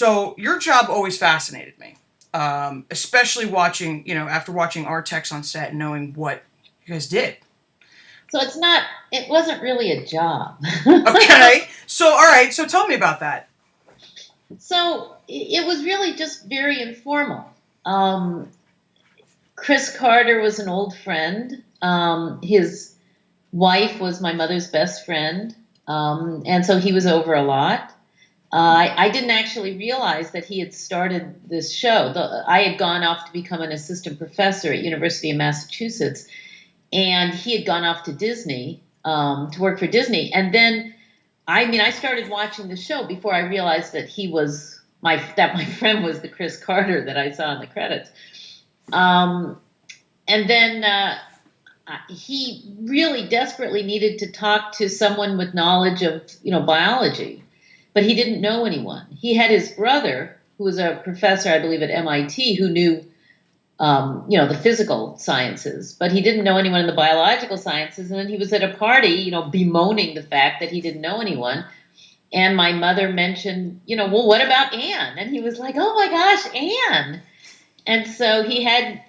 So your job always fascinated me, especially watching, after watching our techs on set and knowing what you guys did. So it wasn't really a job. Okay. So, all right. So tell me about that. So it was really just very informal. Um, Chris Carter was an old friend. His wife was my mother's best friend. And so he was over a lot. I didn't actually realize that he had started this show. I had gone off to become an assistant professor at University of Massachusetts, and he had gone off to Disney to work for Disney. And then, I started watching the show before I realized that my friend was the Chris Carter that I saw in the credits. Um, and then he really desperately needed to talk to someone with knowledge of biology, but he didn't know anyone. He had his brother, who was a professor, I believe, at MIT, who knew the physical sciences, but he didn't know anyone in the biological sciences. And then he was at a party, bemoaning the fact that he didn't know anyone. And my mother mentioned, well, what about Anne? And he was like, oh my gosh, Anne. And so he had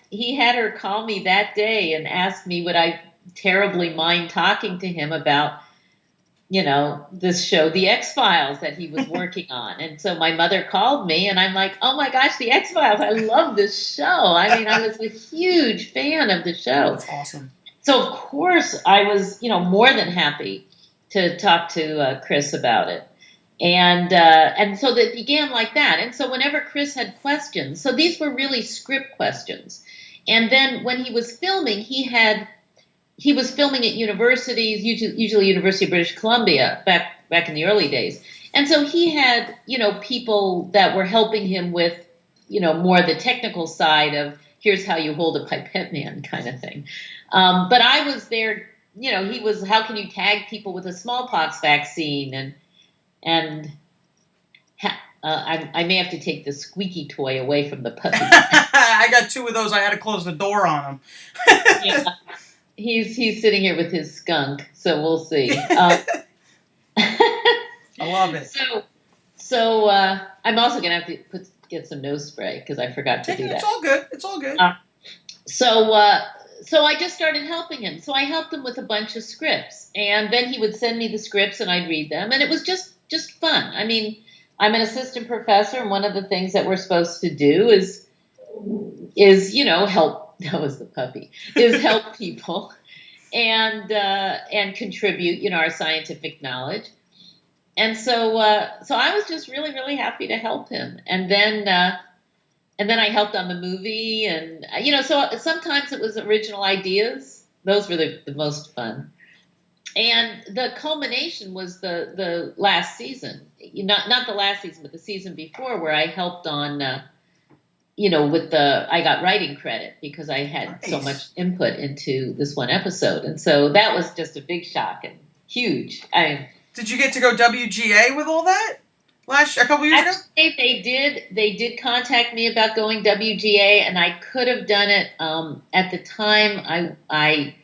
her call me that day and ask me would I terribly mind talking to him about this show, the X-Files, that he was working on. And so my mother called me, and I'm like, oh my gosh, the X-Files, I love this show. I was a huge fan of the show. That's awesome. So of course I was, more than happy to talk to Chris about it. And so that began like that. And so whenever Chris had questions, so these were really script questions. And then when he was filming, he was filming at universities, usually University of British Columbia back in the early days. And so he had, people that were helping him with, more the technical side of here's how you hold a pipette man kind of thing. But I was there, he was, how can you tag people with a smallpox vaccine? I may have to take the squeaky toy away from the puppy. I got two of those. I had to close the door on them. Yeah. He's sitting here with his skunk, so we'll see. I love it. So I'm also gonna have to get some nose spray because I forgot to do that. It's all good. It's all good. So I just started helping him. So I helped him with a bunch of scripts, and then he would send me the scripts, and I'd read them, and it was just fun. I'm an assistant professor, and one of the things that we're supposed to do is help. That was the puppy. Is help people and contribute, our scientific knowledge. And so I was just really, really happy to help him. And then I helped on the movie, and so sometimes it was original ideas. Those were the most fun. And the culmination was the last season, not the last season, but the season before, where I helped on. I got writing credit because I had so much input into this one episode. And so that was just a big shock and huge. Did you get to go WGA with all that a couple years ago? They did contact me about going WGA, and I could have done it. At the time, I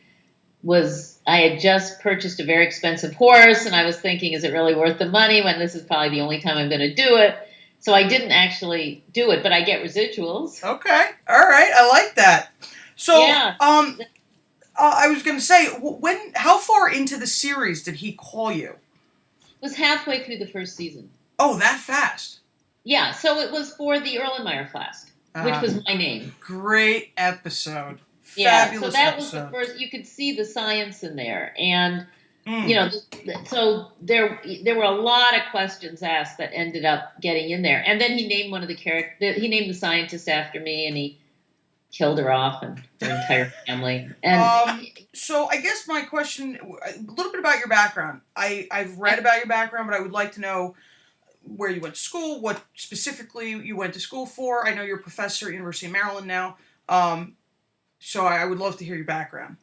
had just purchased a very expensive horse, and I was thinking, is it really worth the money when this is probably the only time I'm going to do it? So I didn't actually do it, but I get residuals. Okay. All right. I like that. So, yeah. I was going to say, how far into the series did he call you? It was halfway through the first season. Oh, that fast? Yeah. So it was for the Erlenmeyer Flask, which was my name. Great episode. Yeah. Fabulous so that episode. was the first. You could see the science in there, and so there were a lot of questions asked that ended up getting in there. And then he named one of the characters. He named the scientist after me, and he killed her off and her entire family. And so I guess my question, a little bit about your background. I've read about your background, but I would like to know where you went to school, what specifically you went to school for. I know you're a professor at University of Maryland now. So I would love to hear your background.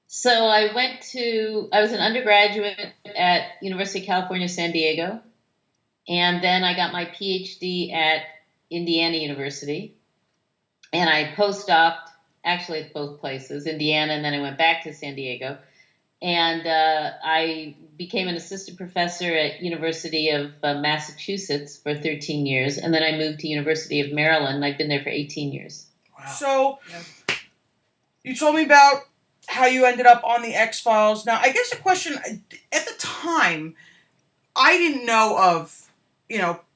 So I was an undergraduate at University of California, San Diego. And then I got my PhD at Indiana University. And I postdoced actually at both places, Indiana, and then I went back to San Diego. And I became an assistant professor at University of Massachusetts for 13 years, and then I moved to University of Maryland, and I've been there for 18 years. Wow. So, you told me about how you ended up on the X-Files. Now, I guess a question, at the time, I didn't know of,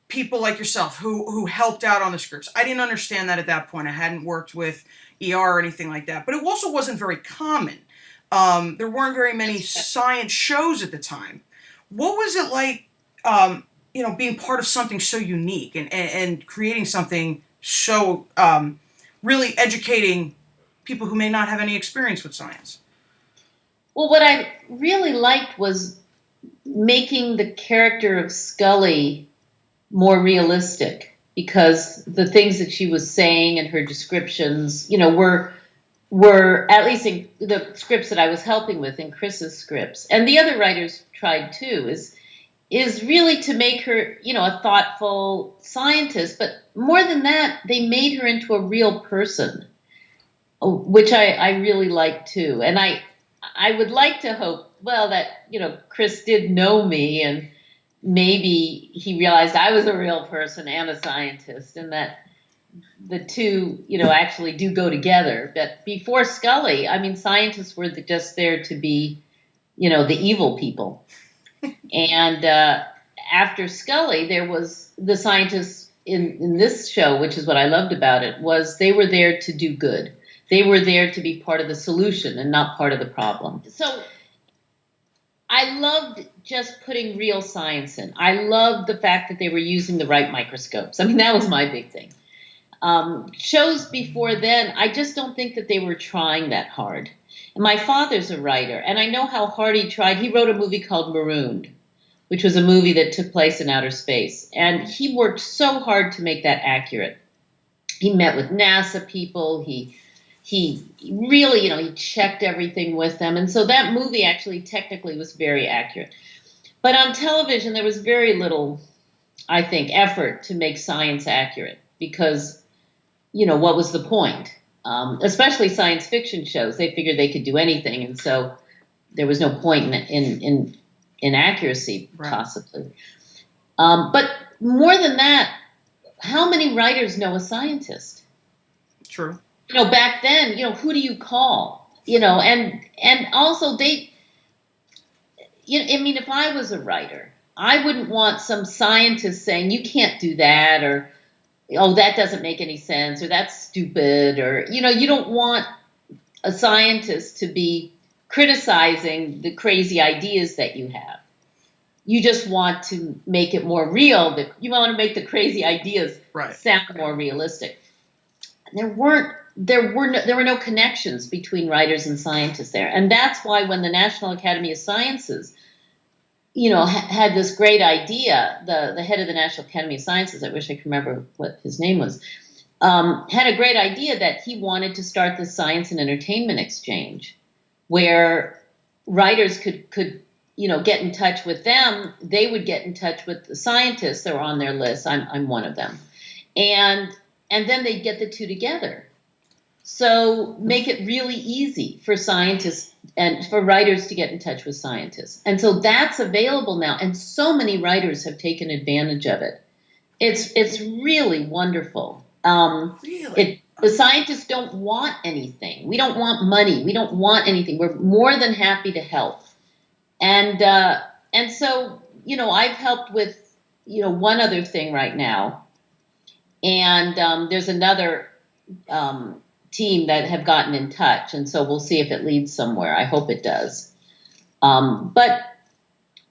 people like yourself who helped out on the scripts. I didn't understand that at that point. I hadn't worked with ER or anything like that. But it also wasn't very common. There weren't very many science shows at the time. What was it like, being part of something so unique and creating something so really educating people who may not have any experience with science? Well, what I really liked was making the character of Scully more realistic, because the things that she was saying and her descriptions, were at least in the scripts that I was helping with, in Chris's scripts, and the other writers tried too, is really to make her, a thoughtful scientist. But more than that, they made her into a real person, which I really liked too. And I would like to hope, that, Chris did know me, and maybe he realized I was a real person and a scientist, and that the two, actually do go together. But before Scully, scientists were just there to be, the evil people. And after Scully, there was the scientists in this show, which is what I loved about it, was they were there to do good. They were there to be part of the solution and not part of the problem. So I loved just putting real science in. I loved the fact that they were using the right microscopes. That was my big thing. Shows before then, I just don't think that they were trying that hard. And my father's a writer, and I know how hard he tried. He wrote a movie called Marooned, which was a movie that took place in outer space. And he worked so hard to make that accurate. He met with NASA people. He really, he checked everything with them. And so that movie actually technically was very accurate. But on television, there was very little, I think, effort to make science accurate, because, what was the point? Especially science fiction shows, they figured they could do anything. And so there was no point in accuracy, right, possibly. But more than that, how many writers know a scientist? True. Back then, who do you call? And also they, if I was a writer, I wouldn't want some scientist saying, you can't do that, or, oh, that doesn't make any sense, or that's stupid, or, you don't want a scientist to be criticizing the crazy ideas that you have. You just want to make it more real. You want to make the crazy ideas sound more realistic. There were no connections between writers and scientists there. And that's why when the National Academy of Sciences, had this great idea, the head of the National Academy of Sciences, I wish I could remember what his name was, had a great idea that he wanted to start the science and entertainment exchange, where writers could get in touch with them. They would get in touch with the scientists that were on their list. I'm one of them. And then they'd get the two together. So make it really easy for scientists and for writers to get in touch with scientists. And so that's available now. And so many writers have taken advantage of it. It's really wonderful. Really? The scientists don't want anything. We don't want money. We don't want anything. We're more than happy to help. And so, I've helped with, one other thing right now. And there's another team that have gotten in touch, and so we'll see if it leads somewhere. I hope it does. But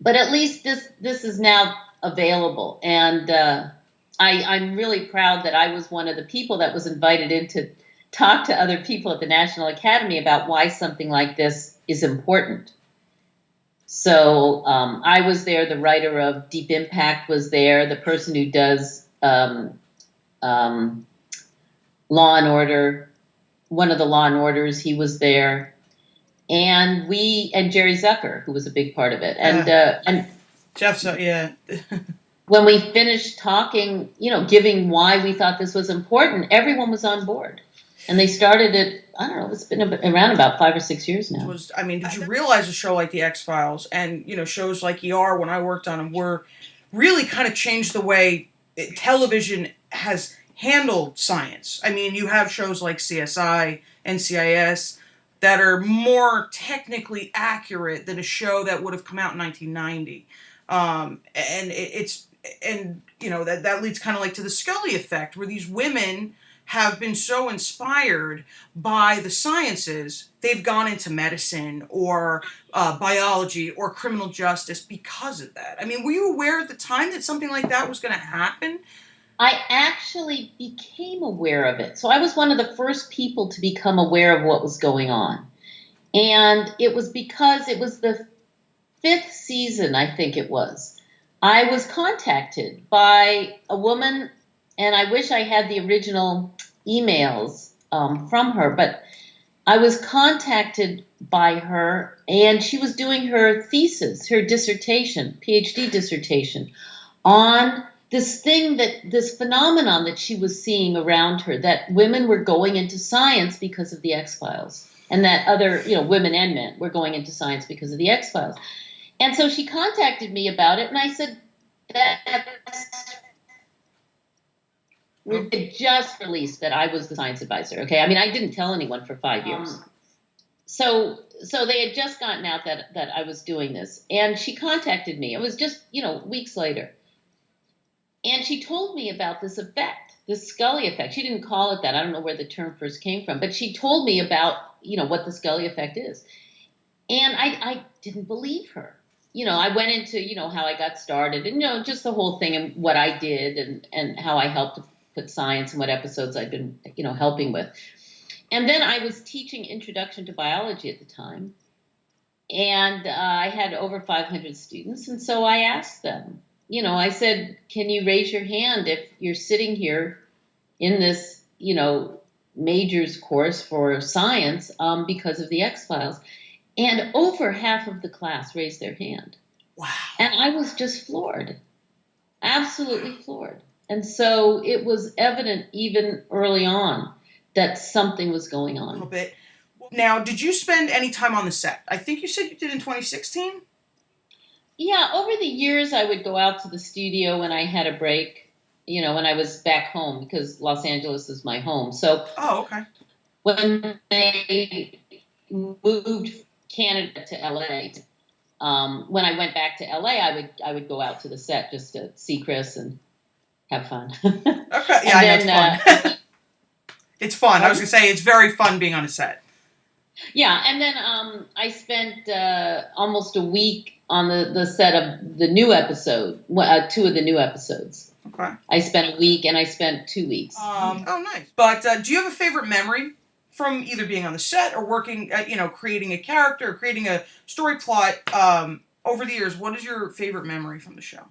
at least this is now available, and I'm really proud that I was one of the people that was invited in to talk to other people at the National Academy about why something like this is important. So I was there. The writer of Deep Impact was there. The person who does Law and Order, one of the Law and Orders, he was there, and Jerry Zucker, who was a big part of it, and Jeff, yeah. When we finished talking, giving why we thought this was important, everyone was on board. And they started it, I don't know, it's been around about 5 or 6 years now. Did you realize a show like the X-Files and, shows like ER when I worked on them were really kind of changed the way television has handled science? I mean, you have shows like CSI, NCIS that are more technically accurate than a show that would have come out in 1990. That leads kind of like to the Scully Effect, where these women have been so inspired by the sciences, they've gone into medicine or biology or criminal justice because of that. I mean, were you aware at the time that something like that was going to happen? I actually became aware of it. So I was one of the first people to become aware of what was going on. And it was because it was the 5th season, I think it was. I was contacted by a woman, and I wish I had the original emails from her, but I was contacted by her, and she was doing her thesis, her dissertation, PhD dissertation, on this phenomenon that she was seeing around her, that women were going into science because of the X-Files, and that other, women and men were going into science because of the X-Files. And so she contacted me about it, and I said, we just released that I was the science advisor. Okay, I mean, I didn't tell anyone for 5 years. So they had just gotten out that I was doing this, and she contacted me. It was just weeks later, and she told me about this effect, this Scully effect. She didn't call it that. I don't know where the term first came from, but she told me about what the Scully effect is, and I didn't believe her. I went into how I got started, and just the whole thing and what I did, and how I helped put science and what episodes I've been helping with. And then I was teaching Introduction to Biology at the time, and I had over 500 students, and so I asked them, I said, can you raise your hand if you're sitting here in this majors course for science because of the X-Files? And over half of the class raised their hand. Wow. And I was just floored, absolutely floored. And so it was evident even early on that something was going on. A little bit. Now, did you spend any time on the set? I think you said you did in 2016? Yeah, over the years I would go out to the studio when I had a break, when I was back home, because Los Angeles is my home. So okay. When they moved Canada to LA, when I went back to LA, I would go out to the set just to see Chris and have fun. Okay, yeah, I know it's fun. It's fun. I was going to say, it's very fun being on a set. Yeah, and then I spent almost a week on the set of the new episode, 2 of the new episodes. Okay. I spent a week, and I spent 2 weeks. Oh, nice. But do you have a favorite memory from either being on the set or working, creating a character or creating a story plot over the years? What is your favorite memory from the show?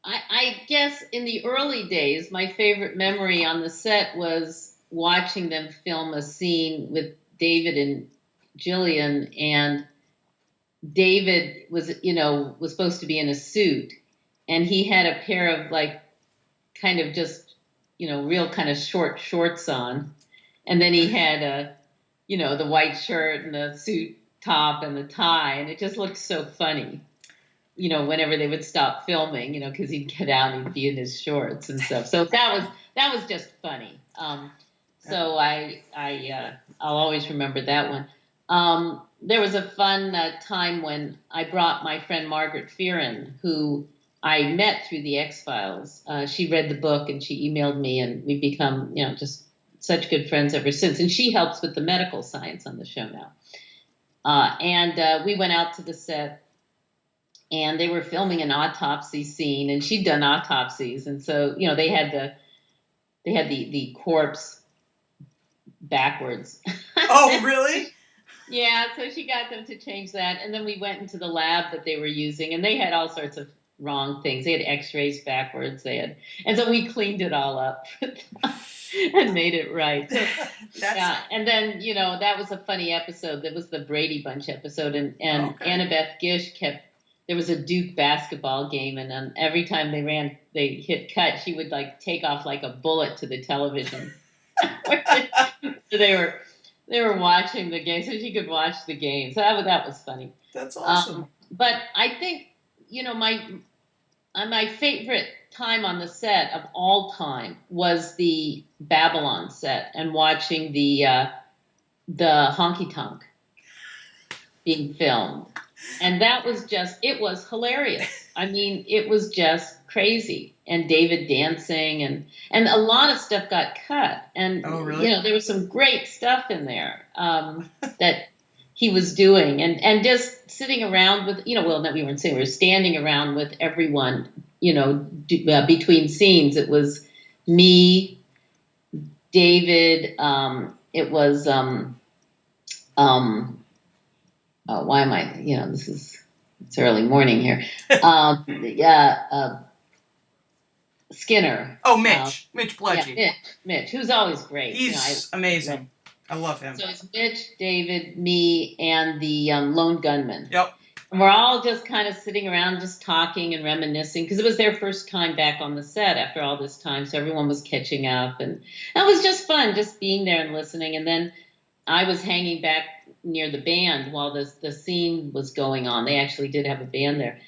I guess in the early days, my favorite memory on the set was watching them film a scene with David and Gillian, and David was supposed to be in a suit, and he had a pair of kind of just real kind of short shorts on, and then he had the white shirt and the suit top and the tie, and it just looked so funny. Whenever they would stop filming, because he'd get out and he'd be in his shorts and stuff. So that was just funny. So I'll always remember that one. There was a fun time when I brought my friend Margaret Fearon, who I met through the X-Files. She read the book and she emailed me, and we've become, just such good friends ever since. And she helps with the medical science on the show now. And we went out to the set, and they were filming an autopsy scene, and she'd done autopsies, and so they had the corpse backwards. Oh, really? Yeah, so she got them to change that, and then we went into the lab that they were using, and they had all sorts of wrong things. They had X-rays backwards. And so we cleaned it all up and made it right. So, yeah, and then that was a funny episode. That was the Brady Bunch episode, and okay. Annabeth Gish kept there was a Duke basketball game, and every time they hit cut, she would like take off like a bullet to the television. they were they were watching the game, so she could watch the game. So that was funny. That's awesome. But I think my favorite time on the set of all time was the Babylon set and watching the honky tonk being filmed. And that was it was hilarious. I mean, it was just crazy. And David dancing and a lot of stuff got cut. And, oh, really? There was some great stuff in there that he was doing. And just sitting around with, well, no, we weren't sitting, we were standing around with everyone, between scenes. It was me, David, it was, why am I, it's early morning here. Skinner. Oh, Mitch Pledgey. Yeah, Mitch, who's always great. He's amazing. I love him. So it's Mitch, David, me, and the lone gunman. Yep. And we're all just kind of sitting around just talking and reminiscing because it was their first time back on the set after all this time. So everyone was catching up. And that was just fun, just being there and listening. And then I was hanging back near the band while the scene was going on. They actually did have a band there,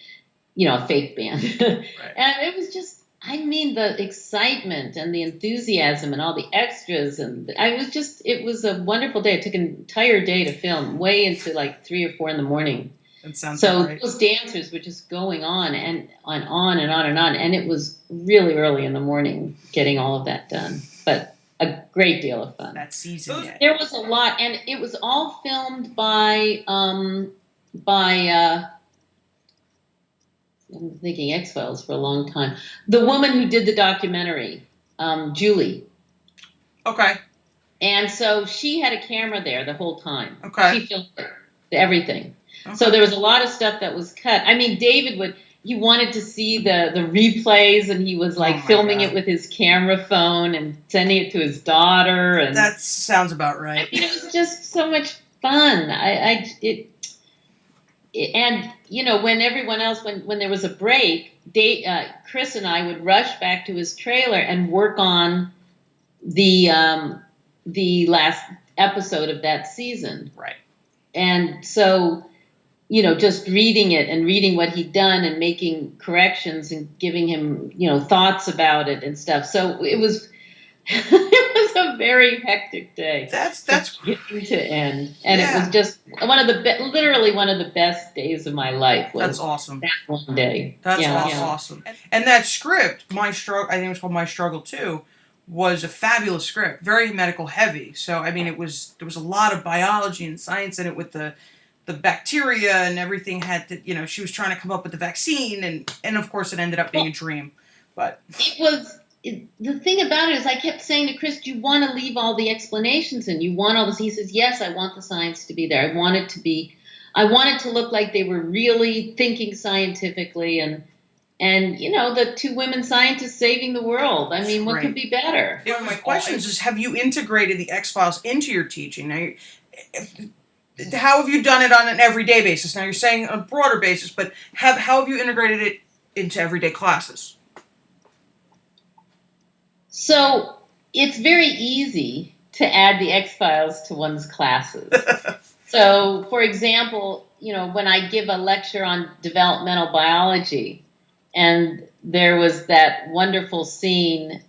a fake band. Right. And it was just, the excitement and the enthusiasm and all the extras. And it was a wonderful day. It took an entire day to film, way into like 3 or 4 in the morning. That sounds so right. Those dancers were just going on and on and on and on. And it was really early in the morning getting all of that done. But a great deal of fun. That season. There was a lot, and it was all filmed by I'm thinking X-Files for a long time. The woman who did the documentary, Julie. Okay. And so she had a camera there the whole time. Okay. She filmed everything. Okay. So there was a lot of stuff that was cut. David he wanted to see the replays, and he was like filming it with his camera phone and sending it to his daughter. And that sounds about right. It was just so much fun. When everyone else, when there was a break, Chris and I would rush back to his trailer and work on the last episode of that season. Right. And so, just reading it and reading what he'd done and making corrections and giving him, thoughts about it and stuff. So it was it was a very hectic day. That's beginning to end, and it was just literally one of the best days of my life. That's awesome. That one day. That's awesome. And that script, I think it was called My Struggle Too, was a fabulous script, very medical heavy. So there was a lot of biology and science in it with the bacteria and everything had to, she was trying to come up with the vaccine and of course it ended up being a dream. But it was. The thing about it is I kept saying to Chris, do you want to leave all the explanations in? You want all this? He says, yes, I want the science to be there. I want it to look like they were really thinking scientifically and the 2 women scientists saving the world. What could be better? One of my questions is, have you integrated the X-Files into your teaching? Now, how have you done it on an everyday basis? Now, you're saying on a broader basis, but how have you integrated it into everyday classes? So it's very easy to add the X-Files to one's classes. So, for example, when I give a lecture on developmental biology, and there was that wonderful scene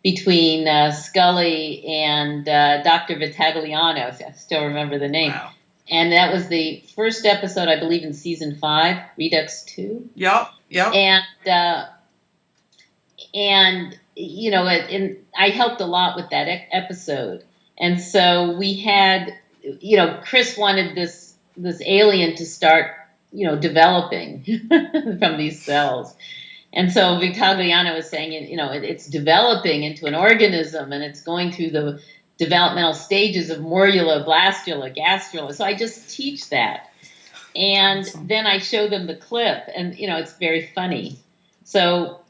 between Scully and Dr. Vitagliano, I still remember the name. Wow. And that was the first episode, I believe, in season 5, Redux 2. Yep. And I helped a lot with that episode. And so we had, Chris wanted this alien to start, developing from these cells. And so Vitagliano was saying, it's developing into an organism and it's going through the developmental stages of morula, blastula, gastrula. So I just teach that. And then I show them the clip and, it's very funny. So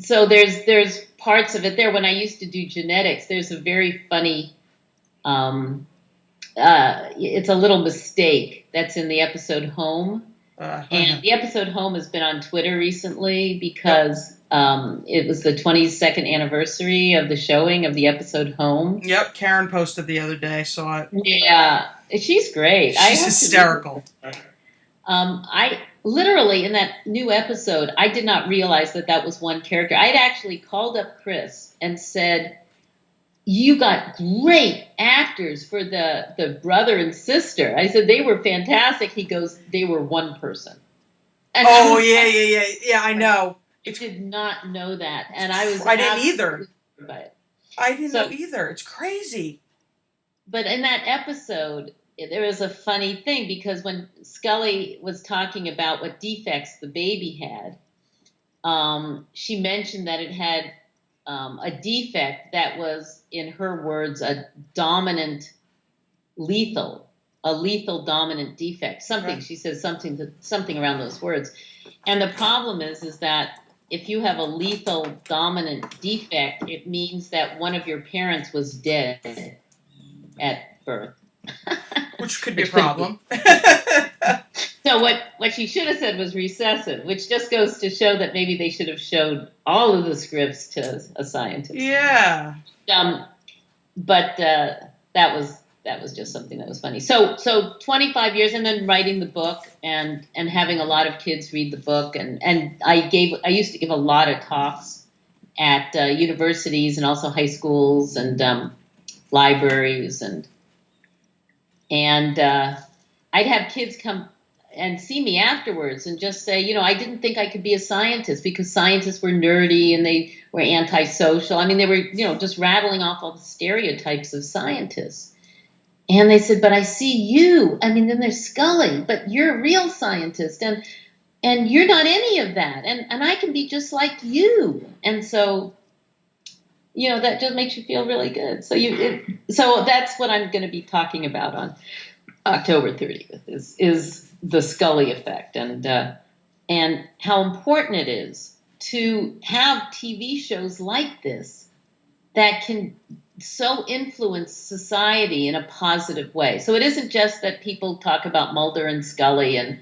there's parts of it there. When I used to do genetics, there's a very funny it's a little mistake that's in the episode Home. And Uh-huh. the episode Home has been on Twitter recently Yep. because it was the 22nd anniversary of the showing of the episode Home. Yep. Karen posted the other day. Saw it. Yeah, she's great. I She's have to read hysterical. it. I literally in that new episode, I did not realize that that was one character. I had actually called up Chris and said, "You got great actors for the brother and sister." I said they were fantastic. He goes, "They were one person." And Oh yeah. I know. I did not know that, and I was I didn't either. absolutely by it. I didn't So, know either. It's crazy. but in that episode, there was a funny thing because when Scully was talking about what defects the baby had, she mentioned that it had a defect that was, in her words, a lethal dominant defect. Something Right. she says something around those words. And the problem is that if you have a lethal dominant defect, it means that one of your parents was dead at birth. Which could be a Which could problem. So what she should have said was recessive, which just goes to show that maybe they should have showed all of the scripts to a scientist. Yeah. But that was just something that was funny. So 25 years, and then writing the book and having a lot of kids read the book, and I used to give a lot of talks at universities and also high schools and libraries, and I'd have kids come and see me afterwards and just say, I didn't think I could be a scientist because scientists were nerdy and they were antisocial. I mean, they were, just rattling off all the stereotypes of scientists. And they said, but I see you. I mean, then there's Scully, but you're a real scientist and you're not any of that. And I can be just like you. And so, that just makes you feel really good. So that's what I'm going to be talking about on October 30th is the Scully effect and how important it is to have TV shows like this that can so influence society in a positive way. So it isn't just that people talk about Mulder and Scully and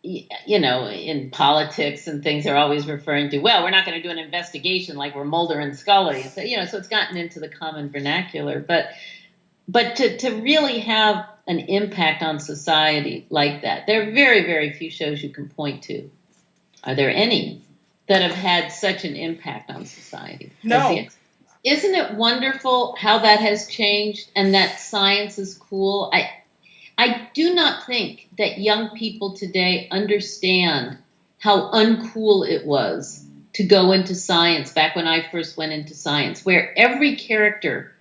in politics and things, they're always referring to, well, we're not going to do an investigation like we're Mulder and Scully. So, so it's gotten into the common vernacular, but to really have an impact on society like that, there are very, very few shows you can point to. Are there any that have had such an impact on society? No. Isn't it wonderful how that has changed and that science is cool? I do not think that young people today understand how uncool it was to go into science back when I first went into science, where every character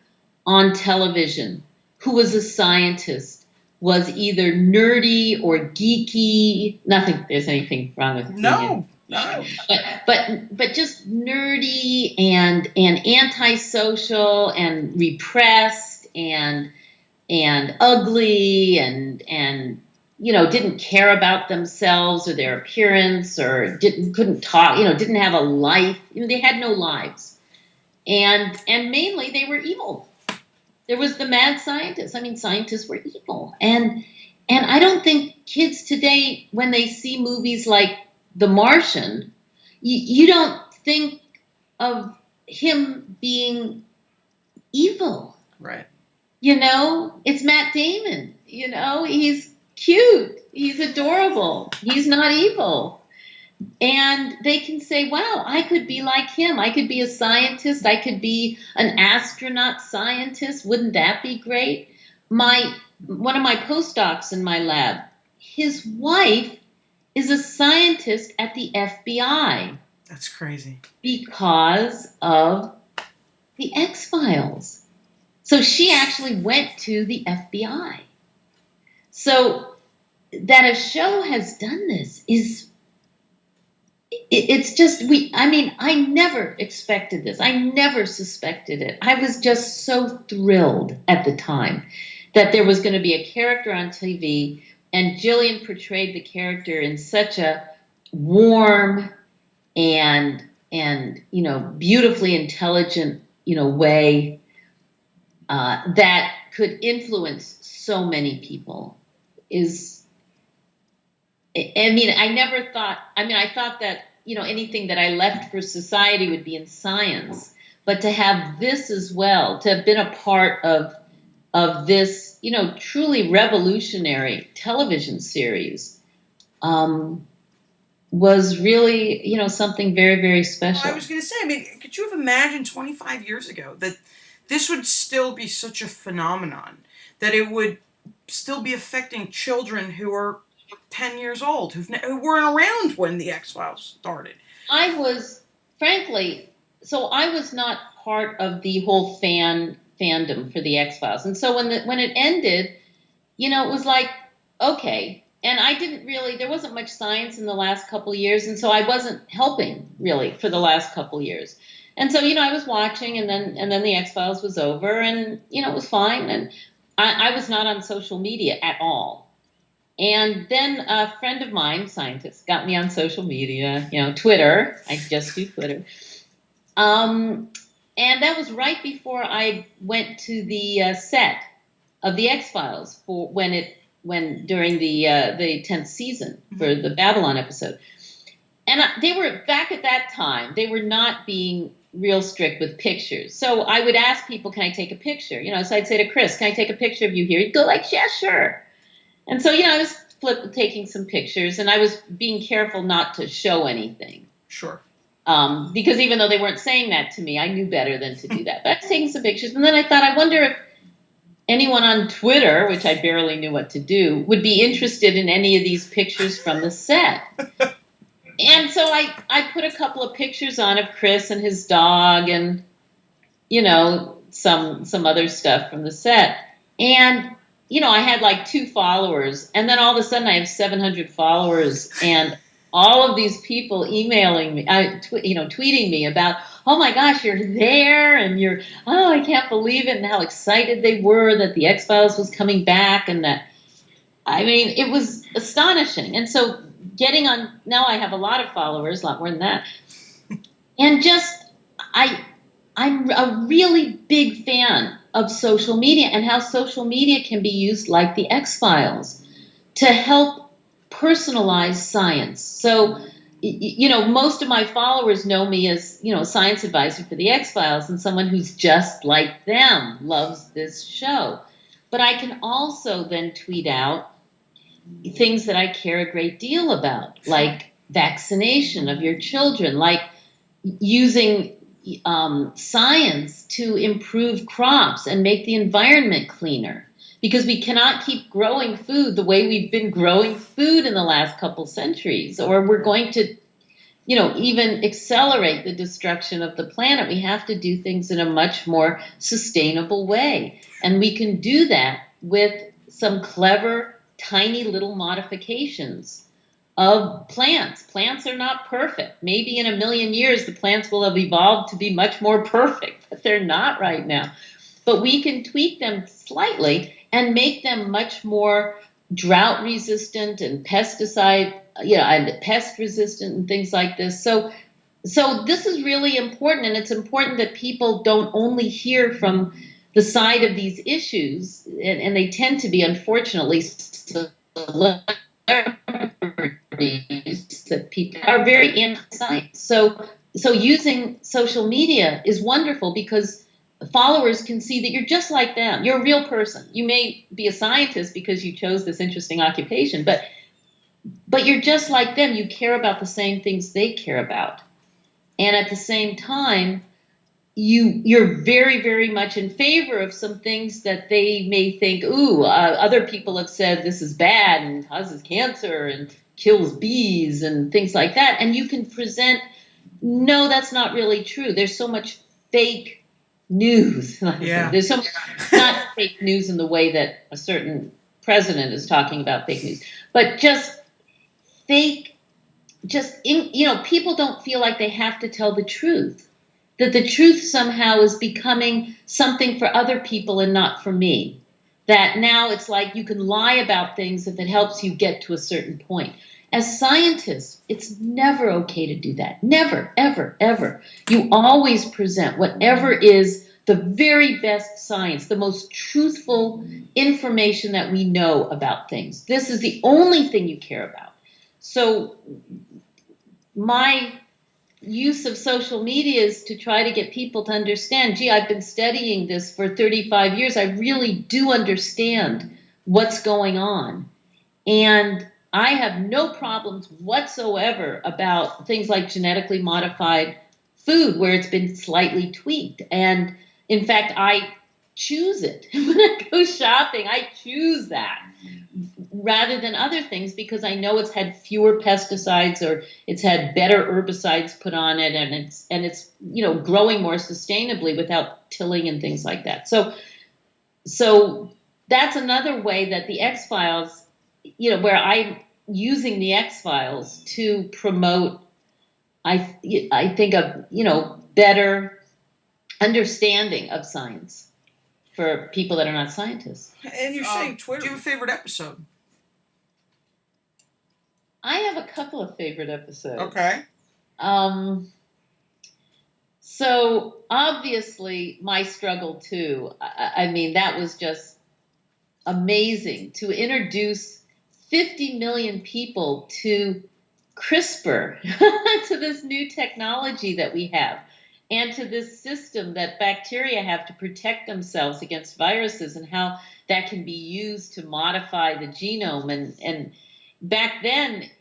on television who was a scientist was either nerdy or geeky. Not that there's anything wrong with No. but just nerdy and antisocial and repressed and ugly and didn't care about themselves or their appearance or couldn't talk, didn't have a life. They had no lives. And mainly they were evil. There was the mad scientist. I mean, scientists were evil. And I don't think kids today, when they see movies like The Martian, you don't think of him being evil. Right. It's Matt Damon. He's cute. He's adorable. He's not evil. And they can say, wow, I could be like him. I could be a scientist. I could be an astronaut scientist. Wouldn't that be great? One of my postdocs in my lab, his wife is a scientist at the FBI. That's crazy. Because of the X-Files. So she actually went to the FBI. So that a show has done this it's just, I never expected this. I never suspected it. I was just so thrilled at the time that there was going to be a character on TV, and Gillian portrayed the character in such a warm and beautifully intelligent, way that could influence so many people is, I mean, I thought that, anything that I left for society would be in science, but to have this as well, to have been a part of this, truly revolutionary television series, was really, something very, very special. Well, I was going to say, I mean, could you have imagined 25 years ago that this would still be such a phenomenon, that it would still be affecting children who are 10 years old, who weren't around when the X-Files started? I was, frankly, so I was not part of the whole fandom for the X-Files. And so when it ended, it was like, okay. And I didn't really, there wasn't much science in the last couple of years, and so I wasn't helping really for the last couple of years. And so, I was watching, and then the X-Files was over, and, it was fine. And I was not on social media at all. And then a friend of mine, scientist, got me on social media, Twitter. I just do Twitter. And that was right before I went to the set of the X-Files during the 10th season for the Babylon episode. And they were, back at that time, they were not being real strict with pictures. So I would ask people, can I take a picture? So I'd say to Chris, can I take a picture of you here? He'd go like, yeah, sure. And so, I was taking some pictures, and I was being careful not to show anything. Sure. Because even though they weren't saying that to me, I knew better than to do that. But I was taking some pictures, and then I thought, I wonder if anyone on Twitter, which I barely knew what to do, would be interested in any of these pictures from the set. And so I put a couple of pictures on of Chris and his dog and, some other stuff from the set. And, I had like 2 followers. And then all of a sudden I have 700 followers. And all of these people emailing me, tweeting me about, oh my gosh, you're there. And I can't believe it. And how excited they were that the X-Files was coming back. And that, it was astonishing. And so getting on, now I have a lot of followers, a lot more than that. And I'm a really big fan of social media and how social media can be used like the X-Files to help personalize science. So, most of my followers know me as, a science advisor for the X-Files and someone who's just like them, loves this show. But I can also then tweet out things that I care a great deal about, like vaccination of your children, like using science to improve crops and make the environment cleaner. Because we cannot keep growing food the way we've been growing food in the last couple centuries, or we're going to, even accelerate the destruction of the planet. We have to do things in a much more sustainable way. And we can do that with some clever, tiny little modifications of plants. Plants are not perfect. Maybe in 1,000,000 years, the plants will have evolved to be much more perfect, but they're not right now. But we can tweak them slightly and make them much more drought resistant and and pest resistant and things like this. So this is really important, and it's important that people don't only hear from the side of these issues, and they tend to be, unfortunately, celebrities that people are very anti-science. So using social media is wonderful because followers can see that you're just like them. You're a real person. You may be a scientist because you chose this interesting occupation, but you're just like them. You care about the same things they care about. And at the same time, you're very, very much in favor of some things that they may think, other people have said this is bad and causes cancer and kills bees and things like that. And you can present, no, that's not really true. There's so much fake news. Yeah. There's so much, not fake news in the way that a certain president is talking about fake news, but just fake, people don't feel like they have to tell the truth. That the truth somehow is becoming something for other people and not for me. That now it's like you can lie about things if it helps you get to a certain point. As scientists, it's never okay to do that. Never, ever, ever. You always present whatever is the very best science, the most truthful information that we know about things. This is the only thing you care about. So my use of social media is to try to get people to understand, gee, I've been studying this for 35 years. I really do understand what's going on. And I have no problems whatsoever about things like genetically modified food where it's been slightly tweaked. And in fact, I choose it. When I go shopping, I choose that rather than other things because I know it's had fewer pesticides or it's had better herbicides put on it, and it's growing more sustainably without tilling and things like that. So that's another way that the X-Files, where I'm using the X-Files to promote, I think of, better understanding of science for people that are not scientists. And you're saying Twitter. Do you have a favorite episode? I have a couple of favorite episodes. Okay. So obviously my struggle too. I mean, that was just amazing to introduce 50 million people to CRISPR, to this new technology that we have, and to this system that bacteria have to protect themselves against viruses, and how that can be used to modify the genome. And back then,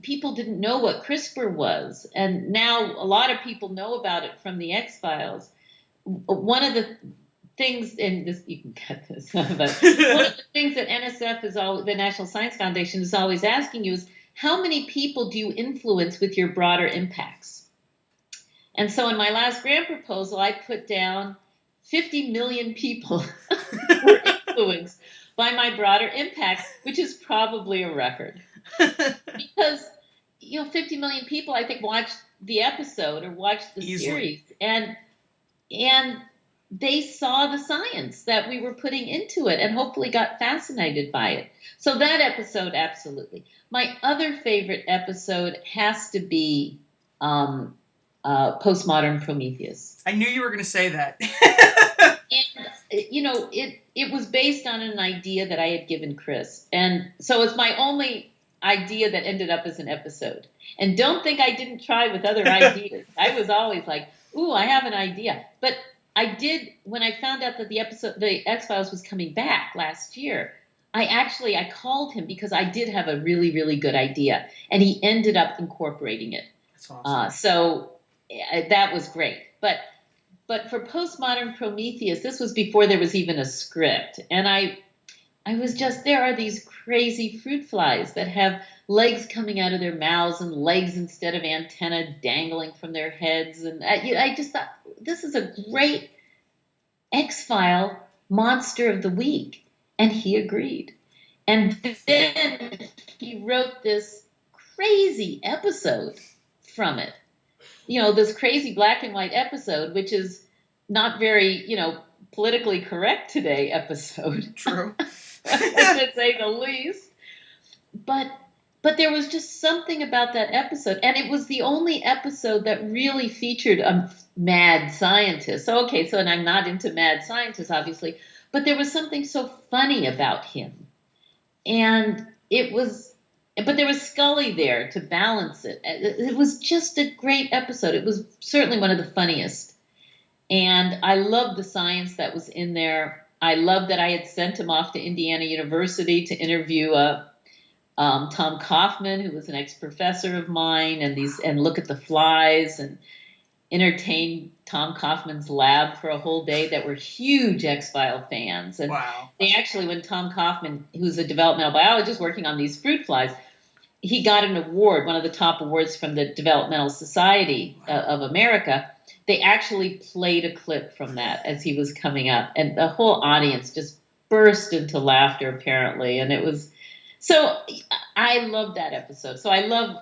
people didn't know what CRISPR was, and now a lot of people know about it from the X-Files. One of the things, and this, you can cut this, but one of the things that NSF is always, the National Science Foundation, is always asking you is, how many people do you influence with your broader impacts? And so in my last grant proposal, I put down 50 million people were influenced by my broader impacts, which is probably a record. Because 50 million people, I think, watched the episode or watched the series, and they saw the science that we were putting into it and hopefully got fascinated by it. So that episode, absolutely. My other favorite episode has to be Postmodern Prometheus. I knew you were going to say that. And it was based on an idea that I had given Chris, and so it's my only idea that ended up as an episode. And don't think I didn't try with other ideas. I was always like, ooh, I have an idea. But I did, when I found out that the X-Files was coming back last year, I called him because I did have a really, really good idea, and he ended up incorporating it. That's awesome. So that was great. But for Postmodern Prometheus, this was before there was even a script. And I was just, there are these crazy fruit flies that have legs coming out of their mouths and legs instead of antenna dangling from their heads. And I just thought, this is a great X-File monster of the week. And he agreed. And then he wrote this crazy episode from it. This crazy black and white episode, which is not very, politically correct today episode. True. To say the least. But there was just something about that episode, and it was the only episode that really featured a mad scientist. So and I'm not into mad scientists, obviously, but there was something so funny about him. And but there was Scully there to balance it. It was just a great episode. It was certainly one of the funniest. And I loved the science that was in there. I loved that I had sent him off to Indiana University to interview Tom Kaufman, who was an ex-professor of mine, and look at the flies and entertain Tom Kaufman's lab for a whole day that were huge X-File fans. And wow. They actually, when Tom Kaufman, who's a developmental biologist working on these fruit flies, he got an award, one of the top awards from the Developmental Society of America. They actually played a clip from that as he was coming up, and the whole audience just burst into laughter, apparently. And it was, so I love that episode. So I love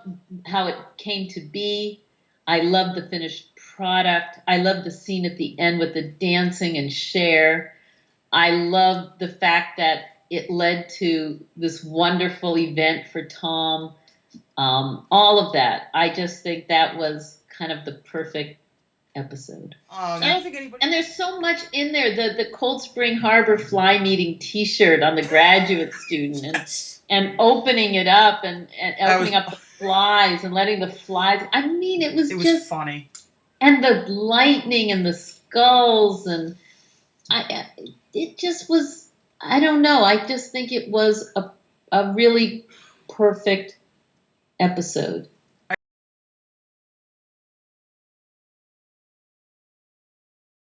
how it came to be. I love the finished product. I love the scene at the end with the dancing and Cher. I love the fact that it led to this wonderful event for Tom. All of that. I just think that was kind of the perfect episode. I don't think anybody. And there's so much in there. The Cold Spring Harbor fly meeting T-shirt on the graduate student, and opening it up and opening up the flies and letting the flies. I mean, it was just funny. And the lightning and the skulls it just was. I don't know. I just think it was a really perfect episode.